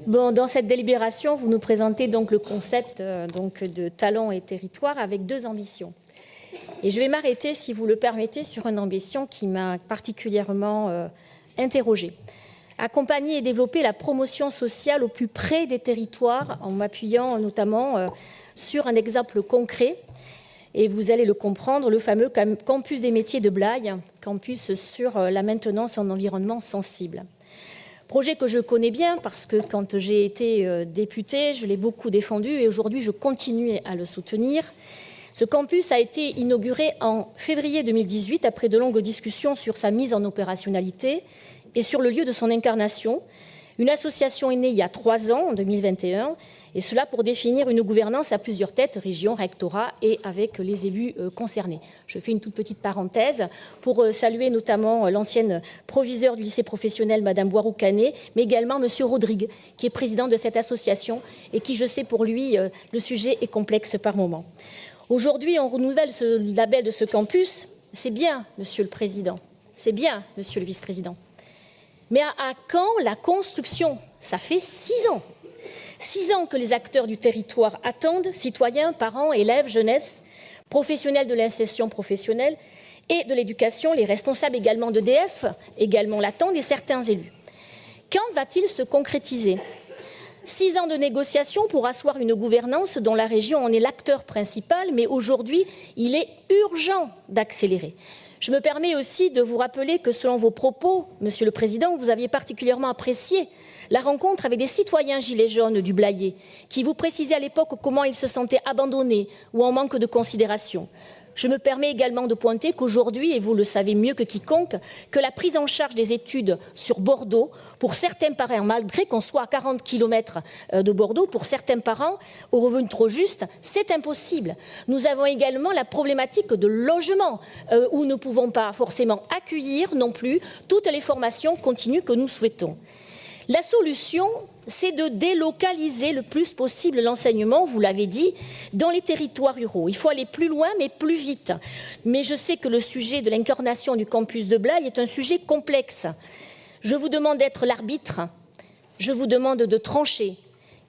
Bon, dans cette délibération, vous nous présentez donc le concept de talents et territoire avec deux ambitions. Et je vais m'arrêter, si vous le permettez, sur une ambition qui m'a particulièrement interrogée. Accompagner et développer la promotion sociale au plus près des territoires en m'appuyant notamment sur un exemple concret. Et vous allez le comprendre, le fameux campus des métiers de Blaye, campus sur la maintenance en environnement sensible. Projet que je connais bien parce que quand j'ai été députée, je l'ai beaucoup défendu et aujourd'hui je continue à le soutenir. Ce campus a été inauguré en février 2018 après de longues discussions sur sa mise en opérationnalité et sur le lieu de son incarnation. Une association est née il y a 3 ans, en 2021, et cela pour définir une gouvernance à plusieurs têtes, région, rectorat et avec les élus concernés. Je fais une toute petite parenthèse pour saluer notamment l'ancienne proviseure du lycée professionnel, Madame Boiroux-Canet, mais également Monsieur Rodrigue, qui est président de cette association et qui, je sais pour lui, le sujet est complexe par moment. Aujourd'hui, on renouvelle ce label de ce campus. C'est bien, Monsieur le Président, c'est bien, Monsieur le Vice-président. Mais à quand la construction? Ça fait 6 ans. 6 ans que les acteurs du territoire attendent, citoyens, parents, élèves, jeunesse, professionnels de l'insertion professionnelle et de l'éducation, les responsables également d'EDF, également l'attendent et certains élus. Quand va-t-il se concrétiser? 6 ans de négociations pour asseoir une gouvernance dont la région en est l'acteur principal, mais aujourd'hui, il est urgent d'accélérer. Je me permets aussi de vous rappeler que selon vos propos, Monsieur le Président, vous aviez particulièrement apprécié la rencontre avec des citoyens gilets jaunes du Blayais qui vous précisaient à l'époque comment ils se sentaient abandonnés ou en manque de considération. Je me permets également de pointer qu'aujourd'hui, et vous le savez mieux que quiconque, que la prise en charge des études sur Bordeaux, pour certains parents, malgré qu'on soit à 40 km de Bordeaux, pour certains parents, au revenu trop juste, c'est impossible. Nous avons également la problématique de logement, où nous ne pouvons pas forcément accueillir non plus toutes les formations continues que nous souhaitons. La solution, c'est de délocaliser le plus possible l'enseignement, vous l'avez dit, dans les territoires ruraux. Il faut aller plus loin, mais plus vite. Mais je sais que le sujet de l'incarnation du campus de Blaye est un sujet complexe. Je vous demande d'être l'arbitre, je vous demande de trancher,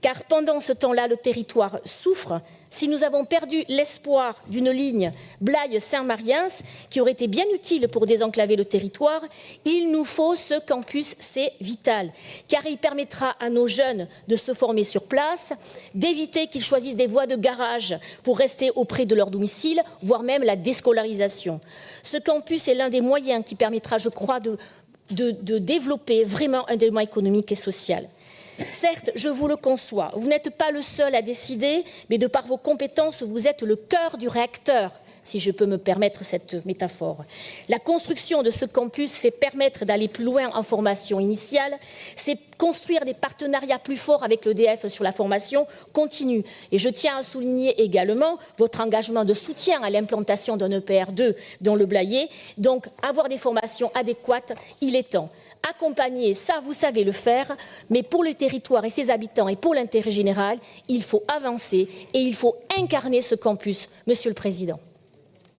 car pendant ce temps-là, le territoire souffre. Si nous avons perdu l'espoir d'une ligne Blaye-Saint-Mariens, qui aurait été bien utile pour désenclaver le territoire, il nous faut ce campus, c'est vital, car il permettra à nos jeunes de se former sur place, d'éviter qu'ils choisissent des voies de garage pour rester auprès de leur domicile, voire même la déscolarisation. Ce campus est l'un des moyens qui permettra, je crois, de développer vraiment un développement économique et social. Certes, je vous le conçois, vous n'êtes pas le seul à décider, mais de par vos compétences, vous êtes le cœur du réacteur, si je peux me permettre cette métaphore. La construction de ce campus, c'est permettre d'aller plus loin en formation initiale, c'est construire des partenariats plus forts avec l'EDF sur la formation continue. Et je tiens à souligner également votre engagement de soutien à l'implantation d'un EPR2 dans le Blayais. Donc, avoir des formations adéquates, il est temps. Accompagner, ça vous savez le faire, mais pour le territoire et ses habitants et pour l'intérêt général, il faut avancer et il faut incarner ce campus, Monsieur le Président.